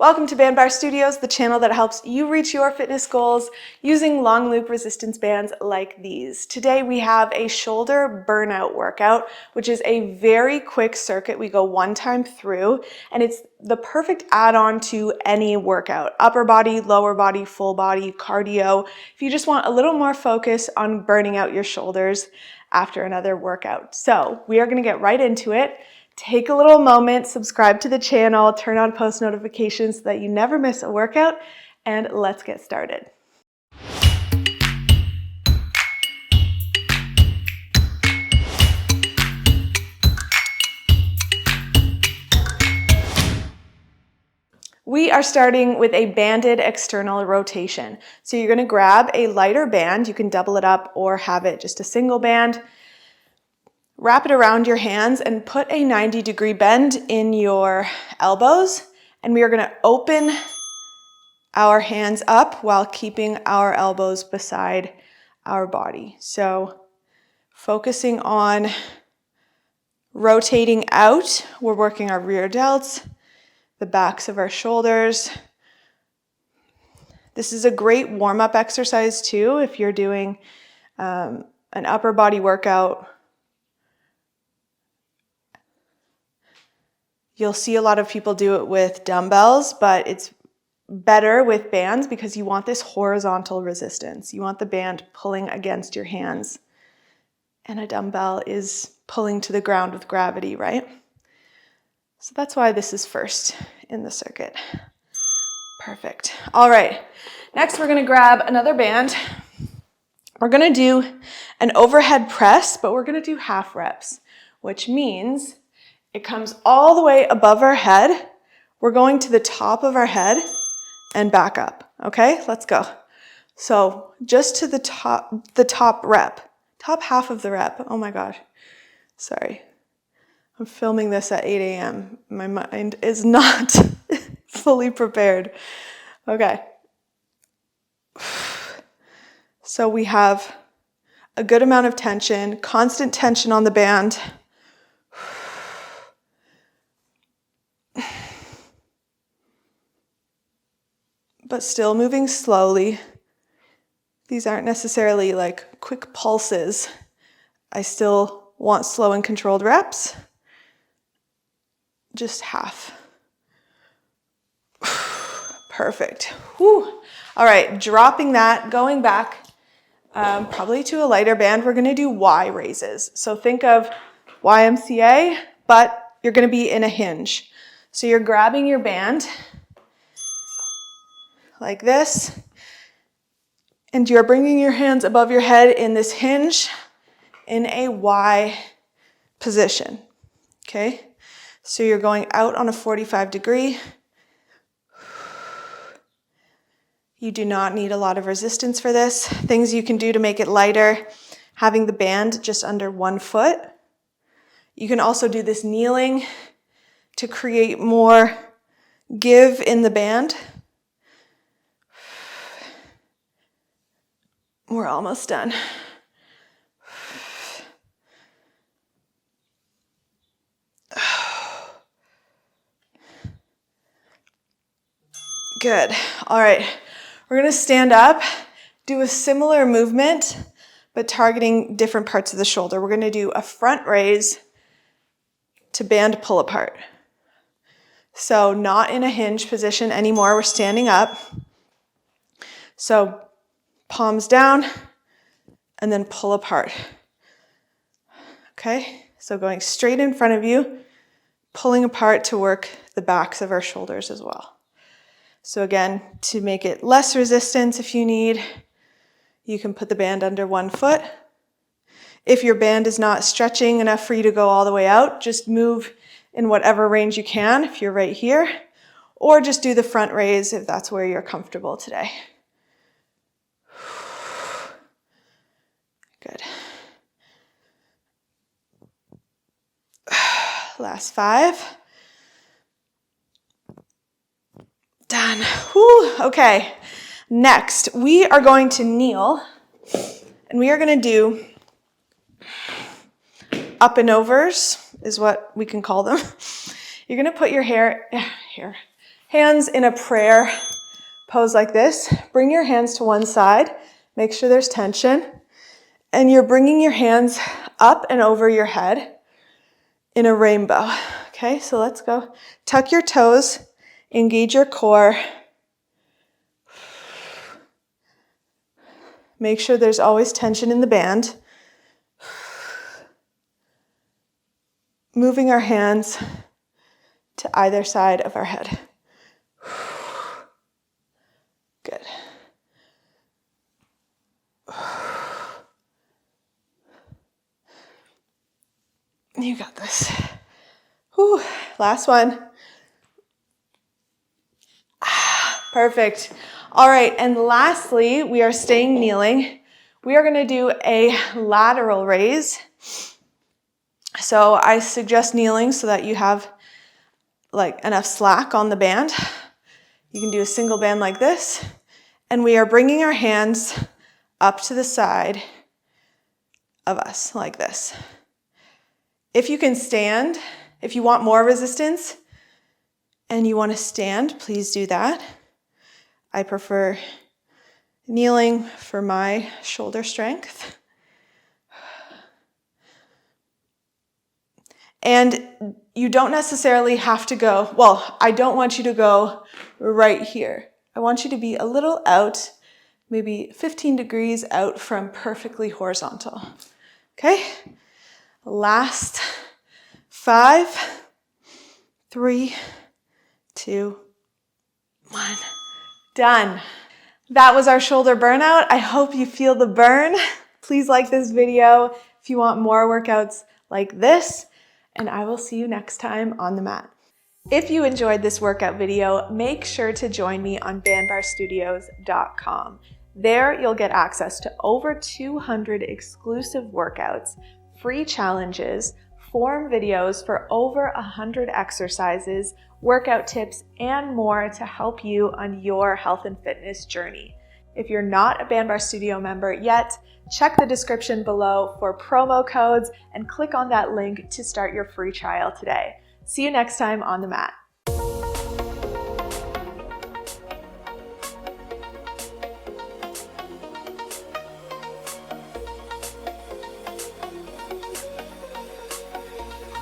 Welcome to Band Bar Studios, the channel that helps you reach your fitness goals using long loop resistance bands like these. Today we have a shoulder burnout workout, which is a very quick circuit. We go one time through, and it's the perfect add-on to any workout. Upper body, lower body, full body, cardio. If you just want a little more focus on burning out your shoulders after another workout. So we are going to get right into it. Take a little moment, subscribe to the channel, turn on post notifications so that you never miss a workout, and let's get started. We are starting with a banded external rotation. So you're going to grab a lighter band. You can double it up or have it just a single band. Wrap it around your hands and put a 90-degree bend in your elbows. And we are going to open our hands up while keeping our elbows beside our body. So focusing on rotating out, we're working our rear delts, the backs of our shoulders. This is a great warm-up exercise too if you're doing an upper body workout. You'll see a lot of people do it with dumbbells, but it's better with bands because you want this horizontal resistance. You want the band pulling against your hands. And a dumbbell is pulling to the ground with gravity, right? So that's why this is first in the circuit. Perfect. All right. Next, we're going to grab another band. We're going to do an overhead press, but we're going to do half reps, which means it comes all the way above our head. We're going to the top of our head and back up. Okay, let's go. So just to the top rep, top half of the rep. Oh my gosh, sorry. I'm filming this at 8 a.m. My mind is not fully prepared. Okay. So we have a good amount of tension, constant tension on the band. But still moving slowly. These aren't necessarily like quick pulses. I still want slow and controlled reps. Just half. Perfect. Whew. All right, dropping that, going back probably to a lighter band. We're gonna do Y raises. So think of YMCA, but you're gonna be in a hinge. So you're grabbing your band like this, and you're bringing your hands above your head in this hinge in a Y position, okay? So you're going out on a 45-degree. You do not need a lot of resistance for this. Things you can do to make it lighter, having the band just under 1 foot. You can also do this kneeling to create more give in the band. We're almost done. Good. All right. We're going to stand up, do a similar movement, but targeting different parts of the shoulder. We're going to do a front raise to band pull apart. So not in a hinge position anymore. We're standing up. So palms down, and then pull apart. Okay, so going straight in front of you, pulling apart to work the backs of our shoulders as well. So again, to make it less resistance if you need, you can put the band under 1 foot. If your band is not stretching enough for you to go all the way out, just move in whatever range you can if you're right here, or just do the front raise if that's where you're comfortable today. Good. Last 5. Done. Whew. Okay. Next, we are going to kneel, and we are going to do up and overs, is what we can call them. You're going to put your Hands in a prayer pose like this. Bring your hands to one side. Make sure there's tension. And you're bringing your hands up and over your head in a rainbow. Okay, so let's go. Tuck your toes. Engage your core. Make sure there's always tension in the band. Moving our hands to either side of our head. Good. You got this. Whew. Last one. Perfect. All right, and lastly, we are staying kneeling. We are going to do a lateral raise. So I suggest kneeling so that you have like enough slack on the band. You can do a single band like this. And we are bringing our hands up to the side of us like this. If you can stand, if you want more resistance and you want to stand, please do that. I prefer kneeling for my shoulder strength. And you don't necessarily have to go, well, I don't want you to go right here. I want you to be a little out, maybe 15 degrees out from perfectly horizontal. Okay? Last 5, 3, 2, 1. Done. That was our shoulder burnout. I hope you feel the burn. Please like this video if you want more workouts like this, and I will see you next time on the mat. If you enjoyed this workout video, make sure to join me on bandbarstudios.com. There you'll get access to over 200 exclusive workouts, free challenges, form videos for over 100 exercises, workout tips, and more to help you on your health and fitness journey. If you're not a Bandbar Studio member yet, check the description below for promo codes and click on that link to start your free trial today. See you next time on the mat.